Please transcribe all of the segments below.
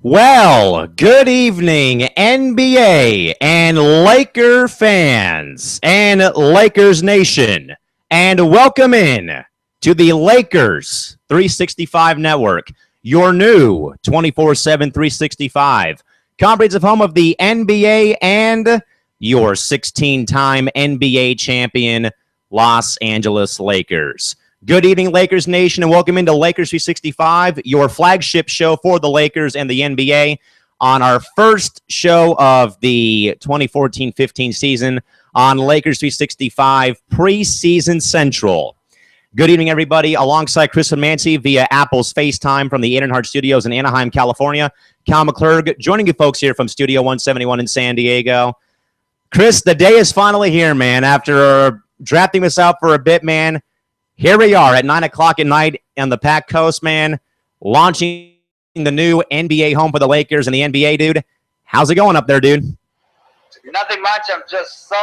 Well, good evening, NBA and Laker fans and Lakers Nation, and welcome in to the Lakers 365 Network, your new 24/7 365 comprehensive home of the NBA and your 16-time NBA champion Los Angeles Lakers. Good evening, Lakers Nation, and welcome into Lakers 365, your flagship show for the Lakers and the NBA on our first show of the 2014-15 season on Lakers 365 Preseason Central. Good evening, everybody. Alongside Chris and Mancy via Apple's FaceTime from the Edenhard Studios in Anaheim, California. Cal McClurg joining you folks here from Studio 171 in San Diego. Chris, the day is finally here, man. After drafting this out for a bit, man, here we are at 9 o'clock at night on the Pac Coast, man, launching the new NBA home for the Lakers and the NBA, dude. How's it going up there, dude? Nothing much. I'm just so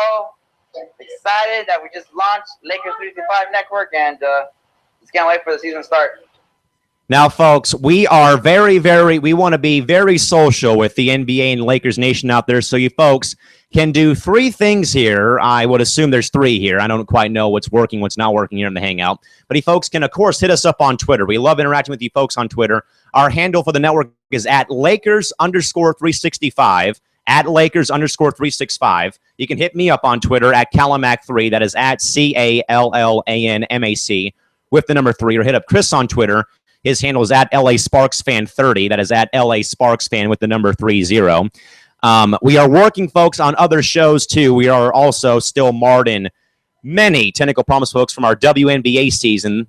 excited that we just launched Lakers 365 Network, and just can't wait for the season to start. Now, folks, we are we want to be very social with the NBA and Lakers Nation out there, so you folks can do three things here. I would assume there's three here. I don't quite know what's working, what's not working here in the Hangout. But you folks can, of course, hit us up on Twitter. We love interacting with you folks on Twitter. Our handle for the network is at Lakers_365, at Lakers_365. You can hit me up on Twitter at Calamac3. That is at CALLANMAC with the number 3. Or hit up Chris on Twitter. His handle is at LASparksFan30. That is at LASparksFan with the number 30. We are working, folks, on other shows, too. We are also still marred in many technical problems, folks, from our WNBA season.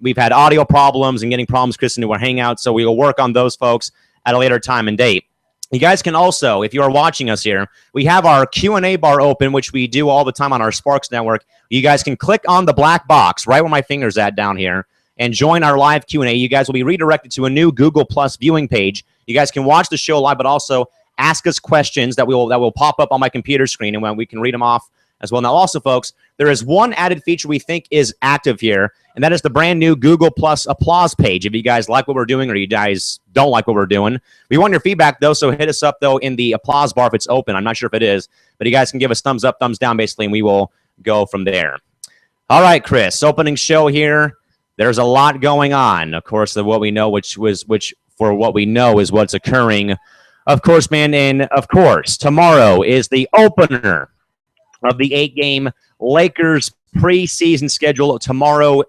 We've had audio problems and getting problems, Chris, into our Hangout, so we will work on those, folks, at a later time and date. You guys can also, if you are watching us here, we have our Q&A bar open, which we do all the time on our Sparks Network. You guys can click on the black box right where my finger's at down here and join our live Q&A. You guys will be redirected to a new Google Plus viewing page. You guys can watch the show live, but also ask us questions that will pop up on my computer screen, and when we can read them off as well. Now, also, folks, there is one added feature we think is active here, and that is the brand new Google Plus applause page. If you guys like what we're doing or you guys don't like what we're doing, we want your feedback, though, so hit us up, though, in the applause bar if it's open. I'm not sure if it is, but you guys can give us thumbs up, thumbs down, basically, and we will go from there. All right, Chris, opening show here. There's a lot going on, of course, of what we know, which for what we know is what's occurring. Of course, man, and of course, tomorrow is the opener of the 8-game Lakers preseason schedule. Tomorrow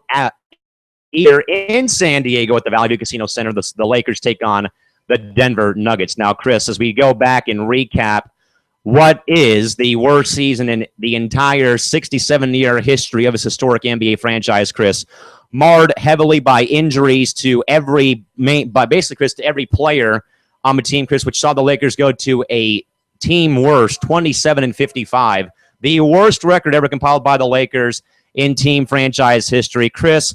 here in San Diego at the Valley View Casino Center, the Lakers take on the Denver Nuggets. Now, Chris, as we go back and recap what is the worst season in the entire 67-year history of this historic NBA franchise, Chris, marred heavily by injuries to every player on the team, Chris, which saw the Lakers go to a team worst 27-55, the worst record ever compiled by the Lakers in team franchise history. Chris,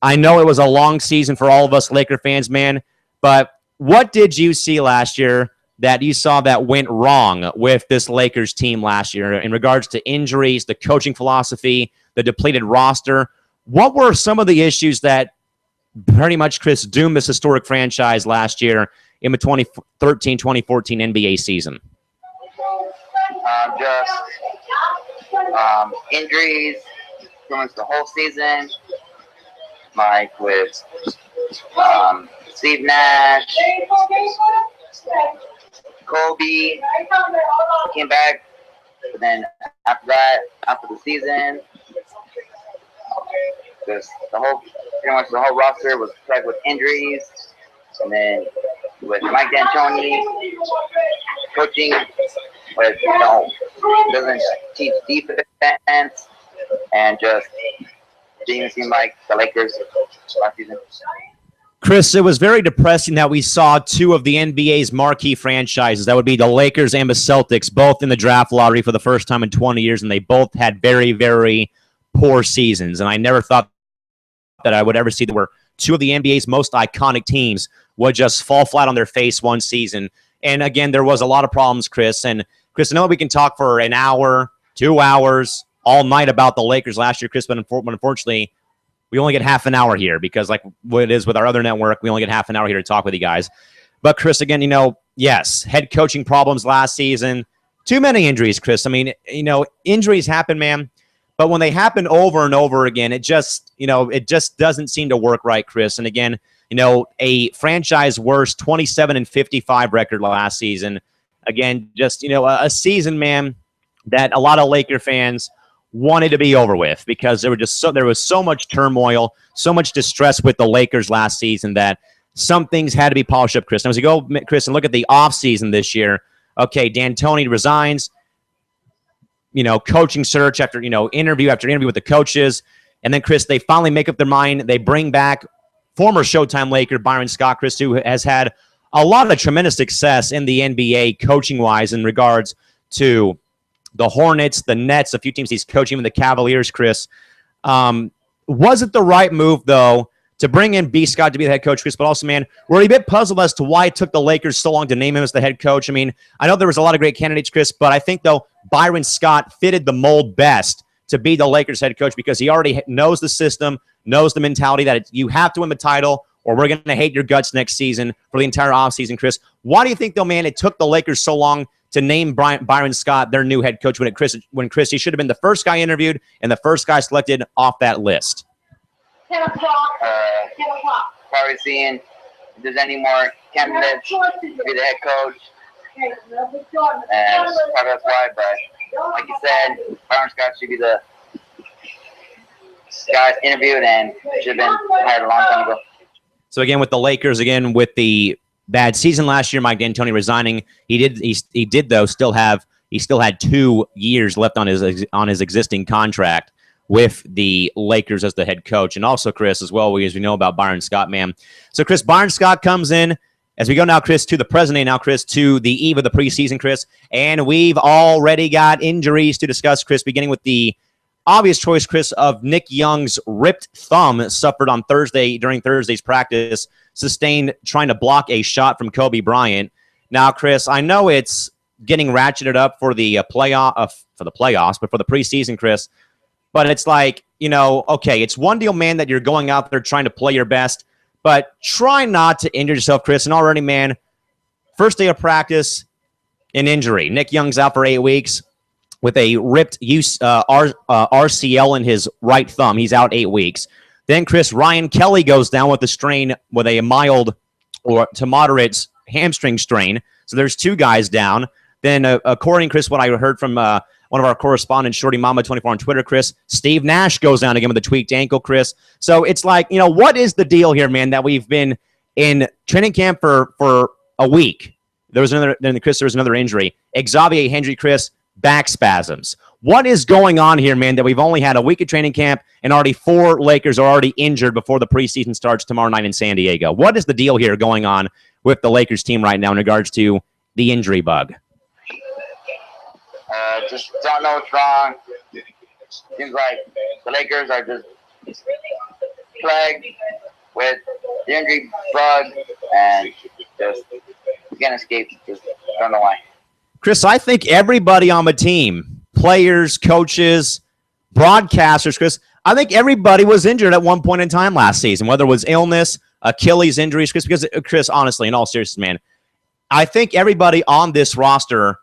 I know it was a long season for all of us Laker fans, man, but what did you see last year that you saw that went wrong with this Lakers team last year in regards to injuries, the coaching philosophy, the depleted roster? What were some of the issues that pretty much, Chris, doomed this historic franchise last year in the 2013-2014 NBA season? Injuries pretty much the whole season, like with Steve Nash, Kobe came back, but then after the season, pretty much the whole roster was plagued with injuries, and then with Mike D'Antoni coaching with doesn't teach defense, and just didn't seem like the Lakers last season. Chris, it was very depressing that we saw two of the NBA's marquee franchises, that would be the Lakers and the Celtics, both in the draft lottery for the first time in 20 years, and they both had very, very poor seasons. And I never thought that I would ever see that where two of the NBA's most iconic teams would just fall flat on their face one season. And again, there was a lot of problems, Chris. And Chris, I know we can talk for an hour, 2 hours, all night about the Lakers last year, Chris, but unfortunately, we only get half an hour here because, like what it is with our other network, we only get half an hour here to talk with you guys. But Chris, again, yes, head coaching problems last season. Too many injuries, Chris. I mean, injuries happen, man. But when they happen over and over again, it just doesn't seem to work right, Chris. And again, a franchise worst 27-55 record last season. Again, just, a season, man, that a lot of Laker fans wanted to be over with because there was so much turmoil, so much distress with the Lakers last season that some things had to be polished up, Chris. Now, as you go, Chris, and look at the offseason this year, okay, D'Antoni resigns, coaching search after, interview after interview with the coaches. And then, Chris, they finally make up their mind. They bring back former Showtime Laker Byron Scott, Chris, who has had a lot of tremendous success in the NBA coaching-wise in regards to the Hornets, the Nets, a few teams he's coaching, even the Cavaliers, Chris. Was it the right move, though, to bring in B. Scott to be the head coach, Chris? But also, man, we're a bit puzzled as to why it took the Lakers so long to name him as the head coach. I mean, I know there was a lot of great candidates, Chris, but I think, though, Byron Scott fitted the mold best to be the Lakers head coach because he already knows the system, knows the mentality that you have to win the title or we're going to hate your guts next season for the entire offseason, Chris. Why do you think, though, man, it took the Lakers so long to name Byron Scott their new head coach when Chris, he should have been the first guy interviewed and the first guy selected off that list? 10 o'clock. Probably seeing if there's any more candidates to be the head coach. And probably that's why, but like you said, Byron Scott should be the guy interviewed and should have been hired a long time ago. So again, with the Lakers, again with the bad season last year, Mike D'Antoni resigning, he did though still had 2 years left on his existing contract with the Lakers as the head coach. And also, Chris, as well, as we know about Byron Scott, man. So, Chris, Byron Scott comes in. As we go now, Chris, to the present day now, Chris, to the eve of the preseason, Chris. And we've already got injuries to discuss, Chris, beginning with the obvious choice, Chris, of Nick Young's ripped thumb suffered on Thursday during Thursday's practice, sustained trying to block a shot from Kobe Bryant. Now, Chris, I know it's getting ratcheted up for the playoffs, but for the preseason, Chris. But it's like, okay, it's one deal, man, that you're going out there trying to play your best, but try not to injure yourself, Chris. And already, man, first day of practice, an injury. Nick Young's out for 8 weeks with a ripped RCL in his right thumb. He's out 8 weeks. Then, Chris, Ryan Kelly goes down with a strain with a mild or to moderate hamstring strain. So there's 2 guys down. Then, according, Chris, what I heard from one of our correspondents, Shorty Mama 24 on Twitter, Chris, Steve Nash goes down again with a tweaked ankle, Chris. So it's like, what is the deal here, man, that we've been in training camp for a week? There was another injury. Xavier Hendry, Chris, back spasms. What is going on here, man, that we've only had a week of training camp and already 4 Lakers are already injured before the preseason starts tomorrow night in San Diego? What is the deal here going on with the Lakers team right now in regards to the injury bug? Just don't know what's wrong. Seems like the Lakers are just plagued with the injury bug and just can't escape. Just don't know why. Chris, I think everybody on the team, players, coaches, broadcasters, Chris, I think everybody was injured at one point in time last season, whether it was illness, Achilles injuries, Chris, because, Chris, honestly, in all seriousness, man, I think everybody on this roster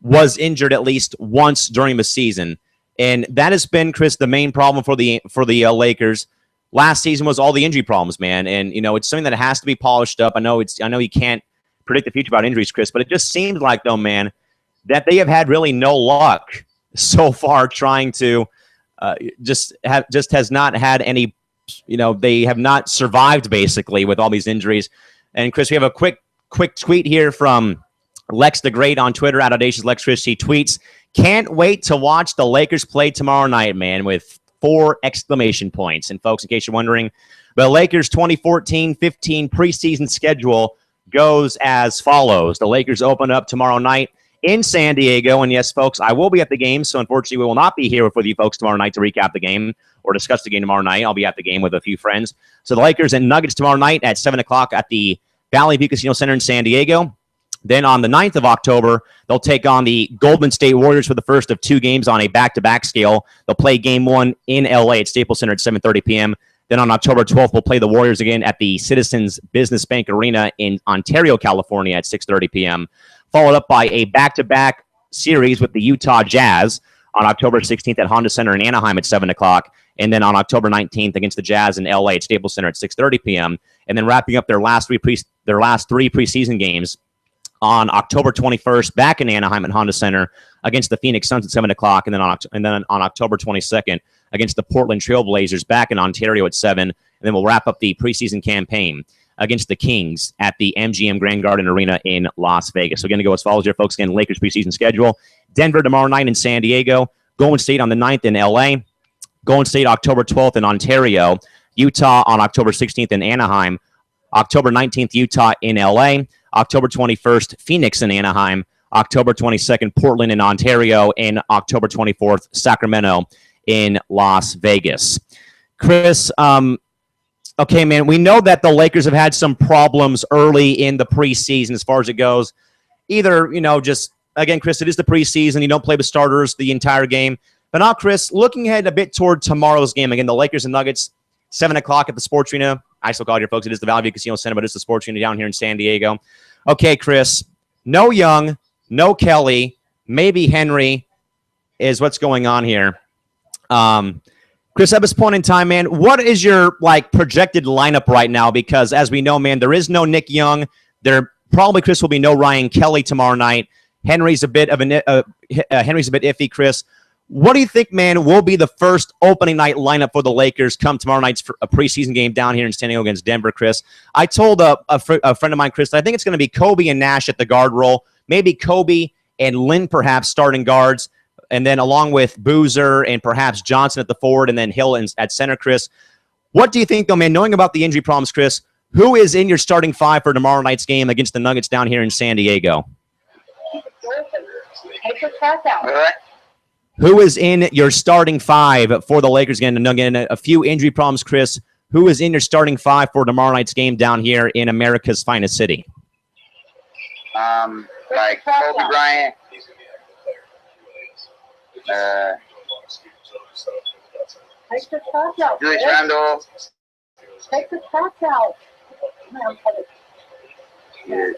was injured at least once during the season. And that has been, Chris, the main problem for the Lakers. Last season was all the injury problems, man. And, it's something that has to be polished up. I know you can't predict the future about injuries, Chris, but it just seems like, though, man, that they have had really no luck so far trying to just has not had any, they have not survived basically with all these injuries. And Chris, we have a quick tweet here from Lex the Great on Twitter, at Audacious Lex Chris. He tweets, "Can't wait to watch the Lakers play tomorrow night, man," with 4 exclamation points. And folks, in case you're wondering, the Lakers 2014-15 preseason schedule goes as follows. The Lakers open up tomorrow night in San Diego. And yes, folks, I will be at the game. So unfortunately, we will not be here with you folks tomorrow night to recap the game or discuss the game tomorrow night. I'll be at the game with a few friends. So the Lakers and Nuggets tomorrow night at 7 o'clock at the Valley View Casino Center in San Diego. Then on the 9th of October, they'll take on the Golden State Warriors for the first of 2 games on a back-to-back scale. They'll play Game 1 in L.A. at Staples Center at 7:30 p.m. Then on October 12th, we'll play the Warriors again at the Citizens Business Bank Arena in Ontario, California at 6:30 p.m., followed up by a back-to-back series with the Utah Jazz on October 16th at Honda Center in Anaheim at 7 o'clock, and then on October 19th against the Jazz in LA at Staples Center at 6:30 p.m., and then wrapping up their last three preseason games on October 21st back in Anaheim at Honda Center against the Phoenix Suns at 7 o'clock, and then on October 22nd against the Portland Trail Blazers back in Ontario at 7, and then we'll wrap up the preseason campaign against the Kings at the MGM Grand Garden Arena in Las Vegas. So we're going to go as follows here, folks. Again, Lakers preseason schedule. Denver tomorrow night in San Diego. Golden State on the 9th in LA. Golden State October 12th in Ontario. Utah on October 16th in Anaheim. October 19th, Utah in LA. October 21st, Phoenix in Anaheim. October 22nd, Portland in Ontario. And October 24th, Sacramento in Las Vegas. Chris, okay, man, we know that the Lakers have had some problems early in the preseason as far as it goes. Either, just, again, Chris, it is the preseason. You don't play with starters the entire game. But now, Chris, looking ahead a bit toward tomorrow's game, again, the Lakers and Nuggets, 7 o'clock at the Sports Arena. I still call it here, folks. It is the Valley View Casino Center, but it's the Sports Arena down here in San Diego. Okay, Chris, no Young, no Kelly, maybe Henry is what's going on here. Chris, at this point in time, man, what is your projected lineup right now? Because as we know, man, there is no Nick Young. There probably, Chris, will be no Ryan Kelly tomorrow night. Henry's a bit iffy, Chris. What do you think, man, will be the first opening night lineup for the Lakers come tomorrow night's a preseason game down here in San Diego against Denver, Chris? I told a friend of mine, Chris, I think it's going to be Kobe and Nash at the guard role. Maybe Kobe and Lynn perhaps starting guards, and then along with Boozer and perhaps Johnson at the forward, and then Hill at center, Chris. What do you think, though, man, knowing about the injury problems, Chris, who is in your starting five for tomorrow night's game against the Nuggets down here in San Diego? Take your trash out. Who is in your starting five for the Lakers again? Again, a few injury problems, Chris. Who is in your starting five for tomorrow night's game down here in America's finest city? Like Kobe Bryant. Take the trash out. Julius Randle. Take the trash out. There's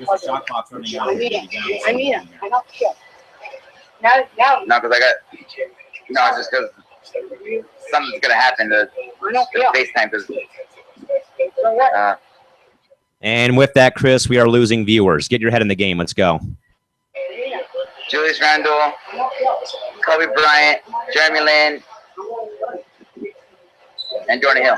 a shot clock running out. I mean, I don't care. Now. No, because I got. No, it's just because something's gonna happen to FaceTime. And with that, Chris, we are losing viewers. Get your head in the game. Let's go. Julius Randle, Kobe Bryant, Jeremy Lin, and Jordan Hill.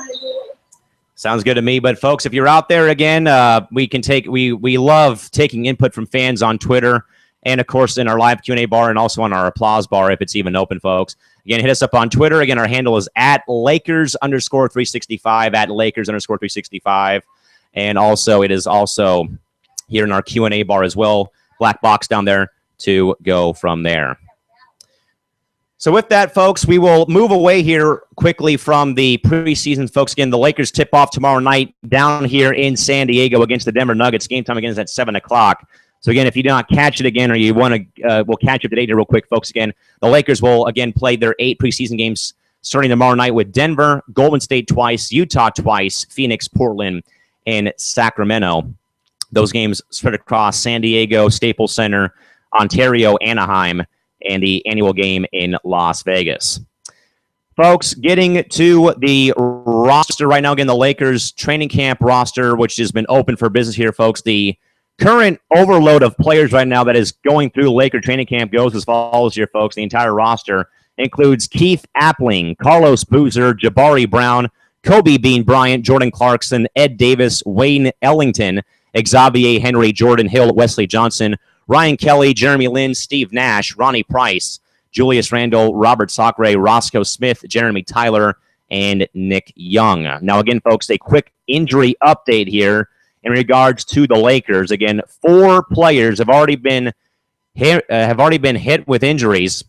Sounds good to me. But folks, if you're out there again, we love taking input from fans on Twitter and of course in our live Q&A bar and also on our applause bar if it's even open, folks. Again, hit us up on Twitter. Again, our handle is at Lakers_365, at Lakers_365. And also it is also here in our Q&A bar as well. Black box down there to go from there. So with that, folks, we will move away here quickly from the preseason, folks. Again, the Lakers tip off tomorrow night down here in San Diego against the Denver Nuggets. Game time again is at 7 o'clock. So again, if you do not catch it again or you want to, we'll catch up today real quick, folks. Again, the Lakers will again play their 8 preseason games starting tomorrow night with Denver, Golden State twice, Utah twice, Phoenix, Portland, and Sacramento. Those games spread across San Diego, Staples Center, Ontario, Anaheim, and the annual game in Las Vegas. Folks, getting to the roster right now. Again, the Lakers training camp roster, which has been open for business here, folks. The current overload of players right now that is going through Laker training camp goes as follows here, folks. The entire roster includes Keith Appling, Carlos Boozer, Jabari Brown, Kobe Bean Bryant, Jordan Clarkson, Ed Davis, Wayne Ellington, Xavier Henry, Jordan Hill, Wesley Johnson, Ryan Kelly, Jeremy Lin, Steve Nash, Ronnie Price, Julius Randle, Robert Sacre, Roscoe Smith, Jeremy Tyler, and Nick Young. Now, again, folks, a quick injury update here in regards to the Lakers. Again, 4 players have already been hit with injuries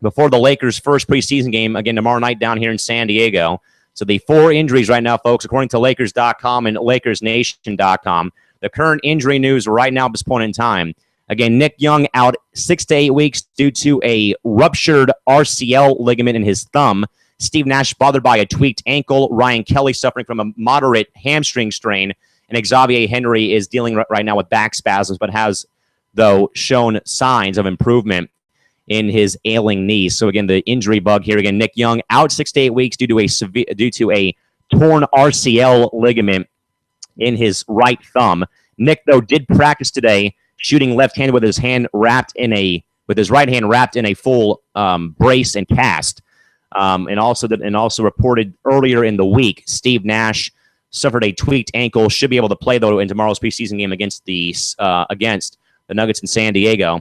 before the Lakers' first preseason game, again, tomorrow night down here in San Diego. So the 4 injuries right now, folks, according to Lakers.com and LakersNation.com. The current injury news right now at this point in time. Again, Nick Young out 6 to 8 weeks due to a ruptured RCL ligament in his thumb. Steve Nash bothered by a tweaked ankle. Ryan Kelly suffering from a moderate hamstring strain. And Xavier Henry is dealing right now with back spasms, but has, though, shown signs of improvement in his ailing knee. So, again, the injury bug here. Again, Nick Young out 6 to 8 weeks due to a torn RCL ligament in his right thumb. Nick, though, did practice today, shooting left-handed with his right hand wrapped in a full brace and cast. And also reported earlier in the week, Steve Nash suffered a tweaked ankle. Should be able to play, though, in tomorrow's preseason game against the Nuggets in San Diego.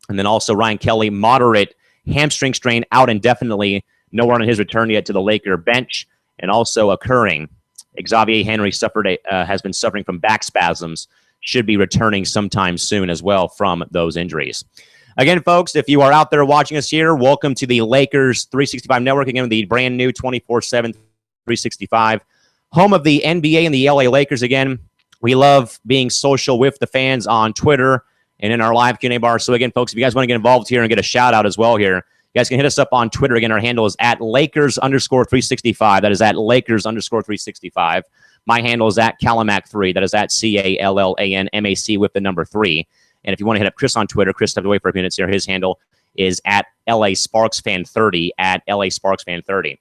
And then also Ryan Kelly, moderate hamstring strain, out indefinitely. No word on his return yet to the Laker bench. And also occurring, Xavier Henry has been suffering from back spasms. Should be returning sometime soon as well from those injuries. Again, folks, if you are out there watching us here, welcome to the Lakers 365 Network. Again, the brand new 24/7 365. Home of the NBA and the LA Lakers. Again, we love being social with the fans on Twitter and in our live Q&A bar. So again, folks, if you guys want to get involved here and get a shout out as well here, you guys can hit us up on Twitter. Again, our handle is at Lakers_365. That is at Lakers_365. My handle is at Calamac3. That is at CALLANMAC with the number 3. And if you want to hit up Chris on Twitter, Chris stepped away for a few minutes here. His handle is at LASparksFan30, at LASparksFan30.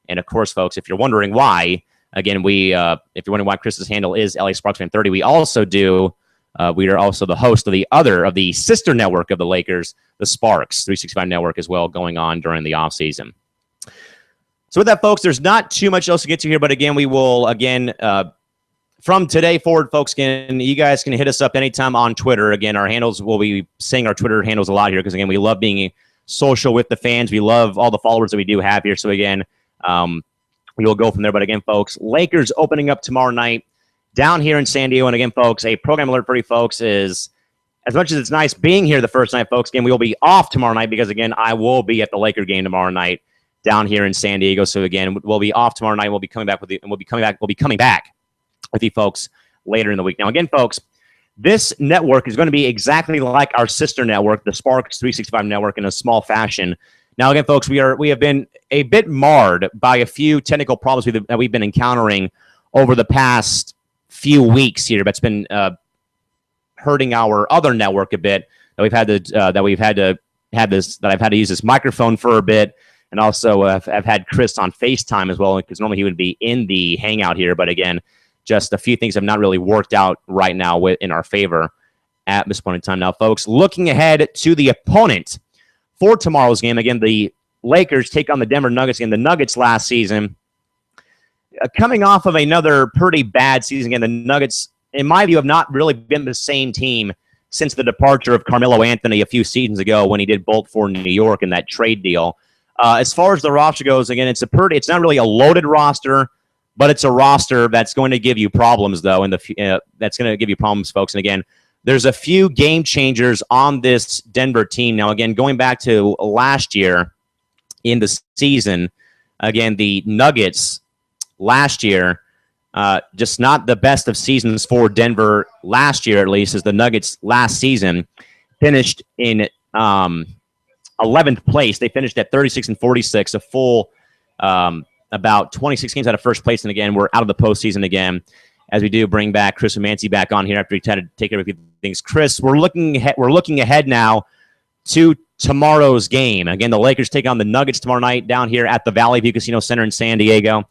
And of course, folks, if you're wondering why, again, if you're wondering why Chris's handle is LASparksFan30, we are also the host of the sister network of the Lakers, the Sparks 365 Network as well, going on during the offseason. So with that, folks, there's not too much else to get to here, but again, we will, from today forward, folks, you guys can hit us up anytime on Twitter. Again, our handles, we'll be saying our Twitter handles a lot here because, again, we love being social with the fans. We love all the followers that we do have here. So, again, we will go from there. But, again, folks, Lakers opening up tomorrow night down here in San Diego. And, again, folks, a program alert for you folks is, as much as it's nice being here the first night, folks, again, we will be off tomorrow night because, again, I will be at the Laker game tomorrow night down here in San Diego. So, again, we'll be off tomorrow night. We'll be coming back with you folks later in the week. Now, again, folks, this network is going to be exactly like our sister network, the Sparks 365 Network, in a small fashion. Now, again, folks, we have been a bit marred by a few technical problems that we've been encountering over the past few weeks here. That's been hurting our other network a bit. I've had to use this microphone for a bit, and also I've had Chris on FaceTime as well, because normally he would be in the hangout here, but again, just a few things have not really worked out right now in our favor at this point in time. Now, folks, looking ahead to the opponent for tomorrow's game, again, the Lakers take on the Denver Nuggets. Again, the Nuggets last season, coming off of another pretty bad season. Again, the Nuggets, in my view, have not really been the same team since the departure of Carmelo Anthony a few seasons ago when he did bolt for New York in that trade deal. As far as the roster goes, again, it's not really a loaded roster, but it's a roster that's going to give you problems, though, that's going to give you problems, folks. And again, there's a few game changers on this Denver team. Now, again, going back to last year in the season, again, the Nuggets last year, just not the best of seasons for Denver last year, at least, as the Nuggets last season finished in 11th place. They finished at 36-46, a full about 26 games out of first place. And again, we're out of the postseason again, as we do bring back Chris Romancy back on here after we tried to take care of a few things. Chris, we're looking ahead now to tomorrow's game. Again, the Lakers take on the Nuggets tomorrow night down here at the Valley View Casino Center in San Diego.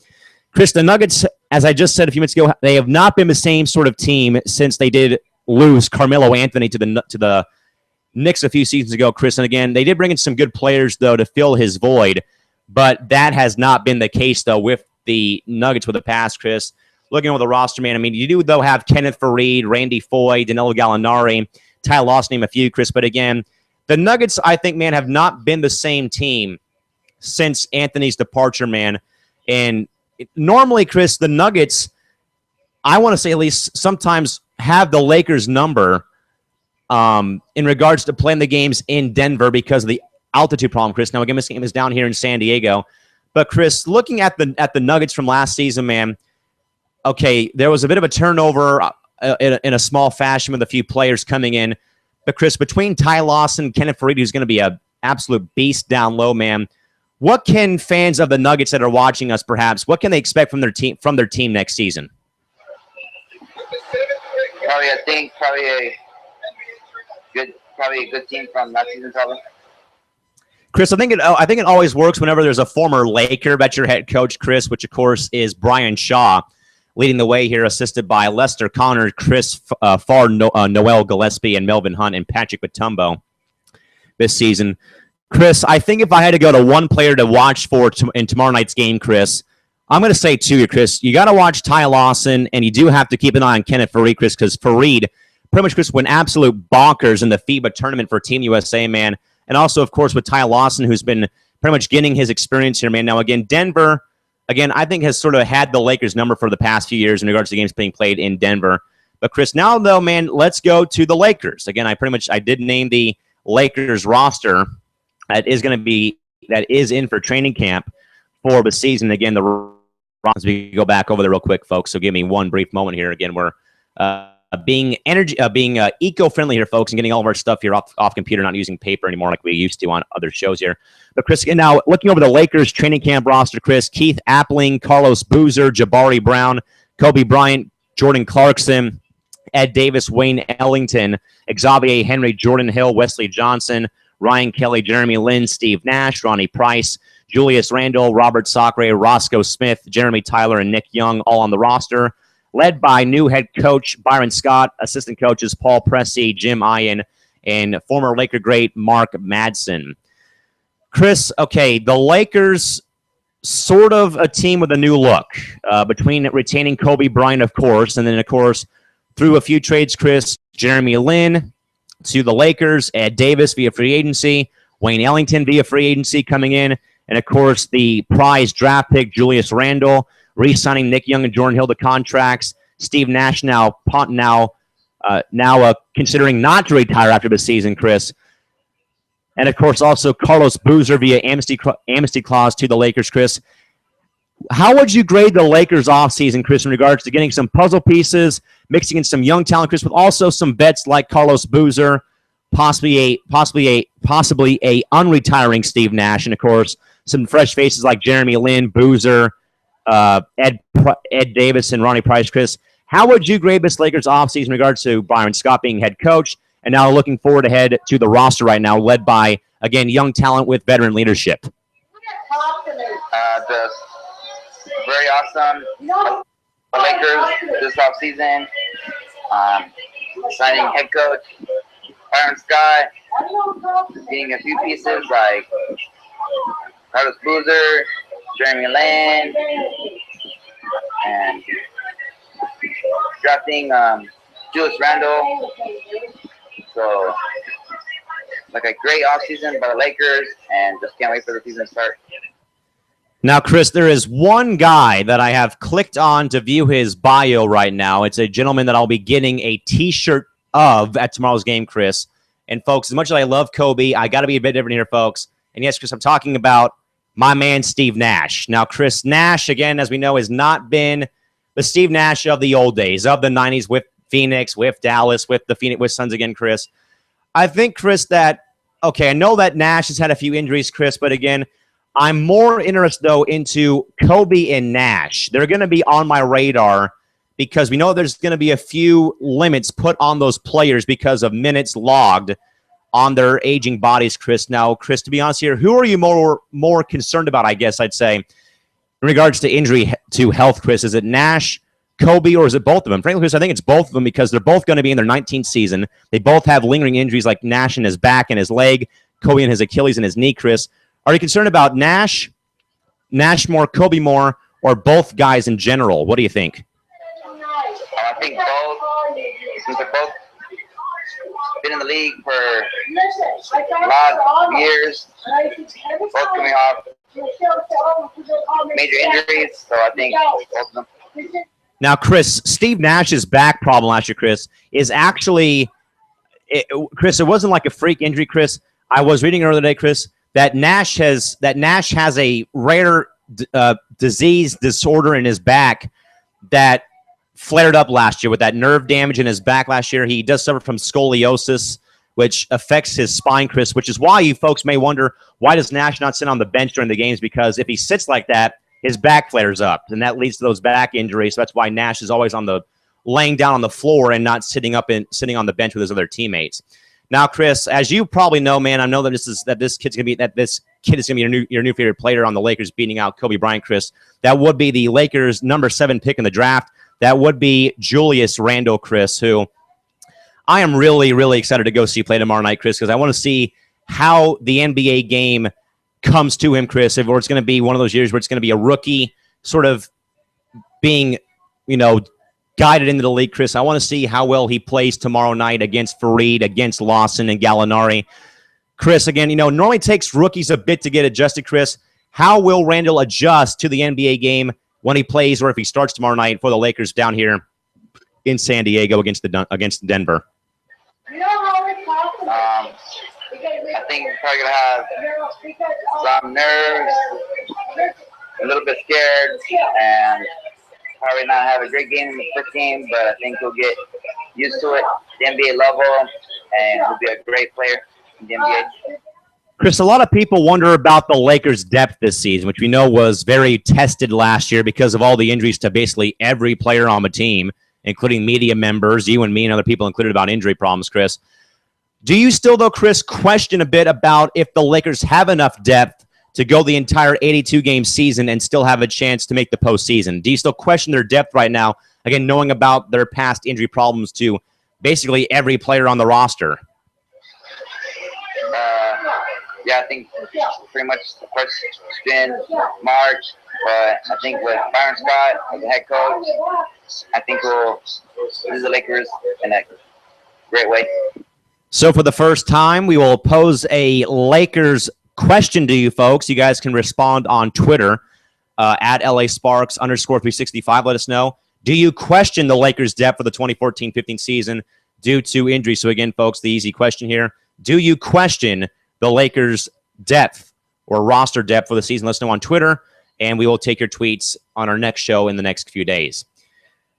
Chris, the Nuggets, as I just said a few minutes ago, they have not been the same sort of team since they did lose Carmelo Anthony to the Knicks a few seasons ago, Chris. And again, they did bring in some good players, though, to fill his void. But that has not been the case, though, with the Nuggets with the past, Chris. Looking over the roster, man, I mean, you do, though, have Kenneth Faried, Randy Foye, Danilo Gallinari, Ty Lawson, name a few, Chris. But again, the Nuggets, I think, man, have not been the same team since Anthony's departure, man. And normally, Chris, the Nuggets, I want to say at least sometimes have the Lakers' number in regards to playing the games in Denver because of the altitude problem, Chris. Now, again, this game is down here in San Diego. But, Chris, looking at the Nuggets from last season, man, okay, there was a bit of a turnover in a small fashion with a few players coming in. But Chris, between Ty Lawson, Kenneth Faried, who's going to be an absolute beast down low, man, what can fans of the Nuggets that are watching us, perhaps, what can they expect from their team next season? Probably a good team from last season, probably. Chris, I think it always works whenever there's a former Laker that's your head coach, Chris, which of course is Brian Shaw, leading the way here, assisted by Lester Connor, Chris Farr, Noel Gillespie, and Melvin Hunt, and Patrick Mutombo this season. Chris, I think if I had to go to one player to watch for in tomorrow night's game, Chris, I'm going to say two here, Chris. You got to watch Ty Lawson, and you do have to keep an eye on Kenneth Faried, Chris, because Faried pretty much, Chris, went absolute bonkers in the FIBA tournament for Team USA, man. And also, of course, with Ty Lawson, who's been pretty much getting his experience here, man. Now, again, Denver, I think has sort of had the Lakers' number for the past few years in regards to games being played in Denver. But, Chris, now, though, man, let's go to the Lakers. Again, I did name the Lakers roster that is in for training camp for the season. Again, as we go back over there real quick, folks, so give me one brief moment here. Again, we're being eco-friendly here, folks, and getting all of our stuff here off computer, not using paper anymore like we used to on other shows here. But Chris, now looking over the Lakers training camp roster, Chris, Keith Appling, Carlos Boozer, Jabari Brown, Kobe Bryant, Jordan Clarkson, Ed Davis, Wayne Ellington, Xavier Henry, Jordan Hill, Wesley Johnson, Ryan Kelly, Jeremy Lin, Steve Nash, Ronnie Price, Julius Randle, Robert Sacre, Roscoe Smith, Jeremy Tyler, and Nick Young, all on the roster, led by new head coach Byron Scott, assistant coaches Paul Pressey, Jim Ian, and former Laker great Mark Madsen. Chris, okay, the Lakers, sort of a team with a new look, between retaining Kobe Bryant, of course, and then, of course, through a few trades, Chris, Jeremy Lin to the Lakers, Ed Davis via free agency, Wayne Ellington via free agency coming in, and, of course, the prize draft pick Julius Randle, re-signing Nick Young and Jordan Hill to contracts. Steve Nash now considering not to retire after the season, Chris. And, of course, also Carlos Boozer via amnesty clause to the Lakers, Chris. How would you grade the Lakers offseason, Chris, in regards to getting some puzzle pieces, mixing in some young talent, Chris, with also some vets like Carlos Boozer, possibly a unretiring Steve Nash, and, of course, some fresh faces like Jeremy Lin, Boozer, Ed Davis, and Ronnie Price, Chris. How would you grade this Lakers offseason in regards to Byron Scott being head coach and now looking forward ahead to the roster right now led by, again, young talent with veteran leadership? Just very awesome. The Lakers this offseason, signing head coach Byron Scott, getting a few pieces like Carlos Boozer, Jeremy Lin, and drafting Julius Randle. So, like a great offseason by the Lakers, and just can't wait for the season to start. Now, Chris, there is one guy that I have clicked on to view his bio right now. It's a gentleman that I'll be getting a T-shirt of at tomorrow's game, Chris. And, folks, as much as I love Kobe, I got to be a bit different here, folks. And, yes, Chris, I'm talking about my man, Steve Nash. Now, Chris Nash, again, as we know, has not been the Steve Nash of the old days, of the 90s with Phoenix, with Dallas, with the Phoenix with Suns again, Chris. I think, Chris, that, okay, I know that Nash has had a few injuries, Chris, but, again, I'm more interested, though, into Kobe and Nash. They're going to be on my radar because we know there's going to be a few limits put on those players because of minutes logged on their aging bodies, Chris. Now, Chris, to be honest here, who are you more concerned about, I guess I'd say, in regards to injury to health, Chris? Is it Nash, Kobe, or is it both of them? Frankly, Chris, I think it's both of them because they're both going to be in their 19th season. They both have lingering injuries like Nash in his back and his leg, Kobe in his Achilles and his knee, Chris. Are you concerned about Nash more, Kobe more, or both guys in general? What do you think? I think both, since they're both been in the league for a lot of years, both coming off major injuries, so I think both of them. Now, Chris, Steve Nash's back problem last year, Chris, is actually, Chris, it wasn't like a freak injury, Chris. I was reading earlier today, Chris, that Nash has a rare disorder in his back that flared up last year with that nerve damage in his back last year. He does suffer from scoliosis, which affects his spine, Chris, which is why you folks may wonder, why does Nash not sit on the bench during the games? Because if he sits like that, his back flares up, and that leads to those back injuries. So that's why Nash is always laying down on the floor and not sitting on the bench with his other teammates. Now, Chris, as you probably know, man, I know that this kid is gonna be your new favorite player on the Lakers, beating out Kobe Bryant, Chris. That would be the Lakers' number 7 pick in the draft. That would be Julius Randle, Chris, who I am really, really excited to go see play tomorrow night, Chris, because I want to see how the NBA game comes to him, Chris, or it's going to be one of those years where it's going to be a rookie sort of being, guided into the league, Chris. I want to see how well he plays tomorrow night against Fareed, against Lawson and Gallinari. Chris, again, normally takes rookies a bit to get adjusted, Chris. How will Randle adjust to the NBA game when he plays or if he starts tomorrow night for the Lakers down here in San Diego against Denver? I think we're probably going to have some nerves, a little bit scared, and probably not have a great game in the first game, but I think he'll get used to it, the NBA level, and he'll be a great player in the NBA. Chris, a lot of people wonder about the Lakers' depth this season, which we know was very tested last year because of all the injuries to basically every player on the team, including media members, you and me and other people included about injury problems, Chris. Do you still, though, Chris, question a bit about if the Lakers have enough depth to go the entire 82-game season and still have a chance to make the postseason? Do you still question their depth right now, again, knowing about their past injury problems to basically every player on the roster? Yeah, I think pretty much the question March, but I think with Byron Scott as the head coach, I think we'll lose the Lakers in a great way. So for the first time, we will pose a Lakers question to you folks. You guys can respond on Twitter at LASparks_365. Let us know. Do you question the Lakers' depth for the 2014-15 season due to injury? So again, folks, the easy question here. Do you question the Lakers' depth or roster depth for the season? Let us know on Twitter, and we will take your tweets on our next show in the next few days.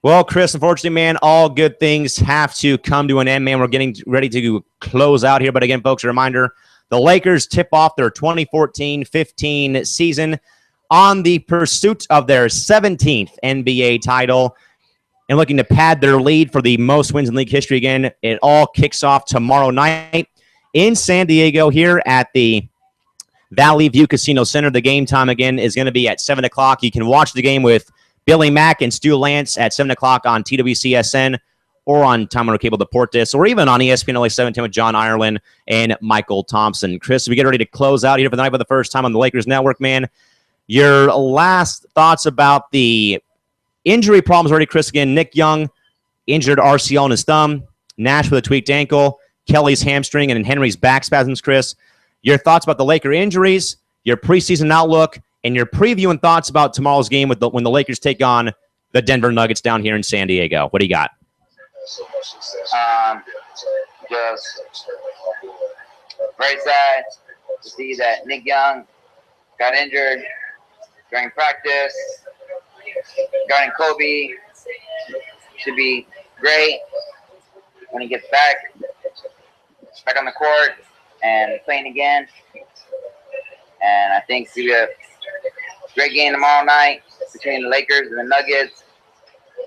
Well, Chris, unfortunately, man, all good things have to come to an end, man. We're getting ready to close out here. But again, folks, a reminder, the Lakers tip off their 2014-15 season on the pursuit of their 17th NBA title and looking to pad their lead for the most wins in league history again. It all kicks off tomorrow night in San Diego here at the Valley View Casino Center. The game time, again, is going to be at 7 o'clock. You can watch the game with Billy Mack and Stu Lance at 7 o'clock on TWCSN or on Time Warner Cable Deportes, or even on ESPN LA 710 with John Ireland and Michael Thompson. Chris, we get ready to close out here for the night for the first time on the Lakers Network, man. Your last thoughts about the injury problems already, Chris. Again, Nick Young, injured RCL in his thumb. Nash with a tweaked ankle. Kelly's hamstring and Henry's back spasms, Chris. Your thoughts about the Laker injuries, your preseason outlook, and your preview and thoughts about tomorrow's game when the Lakers take on the Denver Nuggets down here in San Diego. What do you got? Just very sad to see that Nick Young got injured during practice. Regarding Kobe, should be great when he gets back on the court and playing again. And I think it's going to be a great game tomorrow night between the Lakers and the Nuggets.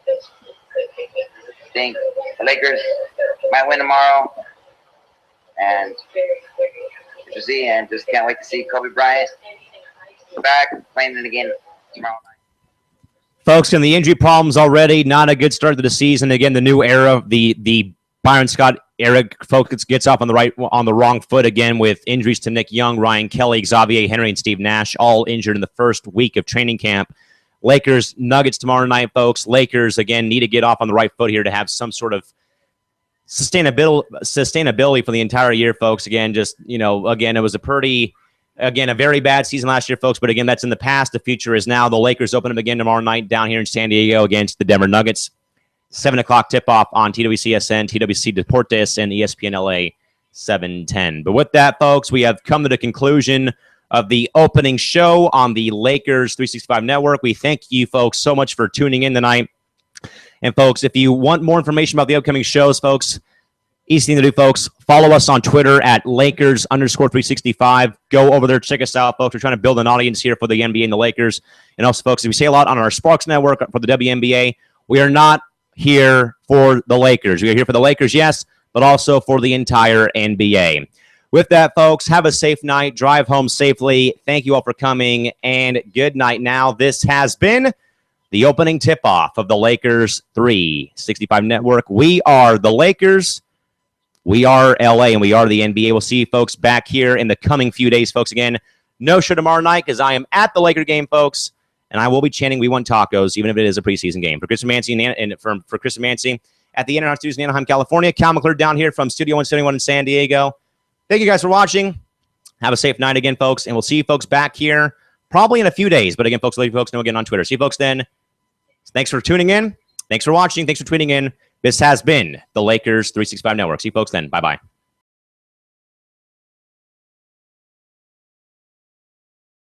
I think the Lakers might win tomorrow. And to see, and just can't wait to see Kobe Bryant back playing it again tomorrow night. Folks, in the injury problems already, not a good start to the season. Again, the new era, the Byron Scott era, folks, gets off on the wrong foot again with injuries to Nick Young, Ryan Kelly, Xavier Henry, and Steve Nash, all injured in the first week of training camp. Lakers, Nuggets tomorrow night, folks. Lakers, again, need to get off on the right foot here to have some sort of sustainability for the entire year, folks. Again, again, it was a very bad season last year, folks. But again, that's in the past. The future is now. The Lakers open up again tomorrow night down here in San Diego against the Denver Nuggets. 7 o'clock tip-off on TWCSN, TWC Deportes, and ESPN LA 710. But with that, folks, we have come to the conclusion of the opening show on the Lakers 365 Network. We thank you, folks, so much for tuning in tonight. And, folks, if you want more information about the upcoming shows, folks, Easy thing to do, folks. Follow us on Twitter at Lakers_365. Go over there, check us out, folks. We're trying to build an audience here for the NBA and the Lakers. And also, folks, as we say a lot on our Sparks Network for the WNBA, we are not here for the Lakers. We are here for the Lakers, yes, but also for the entire NBA. With that, folks, have a safe night. Drive home safely. Thank you all for coming, and good night now. This has been the opening tip-off of the Lakers 365 Network. We are the Lakers. We are LA, and we are the NBA. We'll see you folks back here in the coming few days, folks. Again, no show tomorrow night because I am at the Laker game, folks, and I will be chanting "We want tacos," even if it is a preseason game. For Chris Mancy and for Chris Mancy at the Internet Studios in Anaheim, California. Cal McClure down here from Studio 171 in San Diego. Thank you guys for watching. Have a safe night again, folks, and we'll see you folks back here probably in a few days. But again, folks, let you folks know again on Twitter. See you folks then. Thanks for tuning in. Thanks for watching. Thanks for tweeting in. This has been the Lakers 365 Network. See you folks then. Bye-bye.